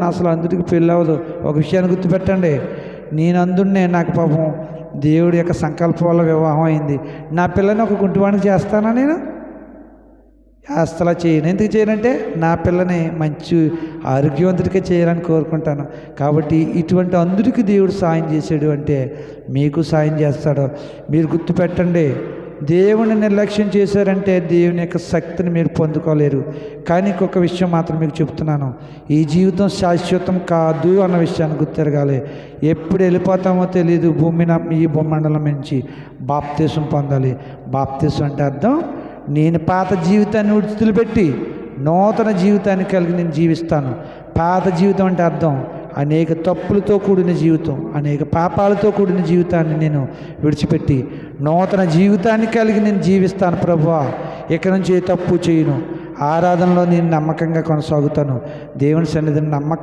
అసలు అందుడికి పెళ్ళి అవ్వదు. ఒక విషయాన్ని గుర్తుపెట్టండి, నేను అందుడినే, నాకు పాపం దేవుడి యొక్క సంకల్పం వల్ల వివాహం అయింది. నా పిల్లని ఒక గుంటివాడికి చేస్తానా? నేను అసలు చేయను. ఎందుకు చేయనంటే నా పిల్లని మంచి ఆరోగ్యవంతుడికే చేయాలని కోరుకుంటాను. కాబట్టి ఇటువంటి అందుడికి దేవుడు సాయం చేశాడు అంటే మీకు సాయం చేస్తాడు. మీరు గుర్తుపెట్టండి, దేవుని నిర్లక్ష్యం చేశారంటే దేవుని యొక్క శక్తిని మీరు పొందుకోలేరు. కానీ ఇంకొక విషయం మాత్రం మీకు చెప్తున్నాను, ఈ జీవితం శాశ్వతం కాదు అన్న విషయాన్ని గుర్తెరగాలి. ఎప్పుడు వెళ్ళిపోతామో తెలియదు. ఈ భూమండలం నుంచి బాప్తీసం పొందాలి. బాప్తీసం అంటే అర్థం, నేను పాత జీవితాన్ని వదిలిపెట్టి నూతన జీవితాన్ని కలిగి నేను జీవిస్తాను. పాత జీవితం అంటే అర్థం అనేక తప్పులతో కూడిన జీవితం, అనేక పాపాలతో కూడిన జీవితాన్ని నేను విడిచిపెట్టి నూతన జీవితాన్ని కలిగి నేను జీవిస్తాను. ప్రభువా, ఇక నుంచి ఏ తప్పు చేయను, ఆరాధనలో నేను నమ్మకంగా కొనసాగుతాను, దేవుని సన్నిధిని నమ్మకం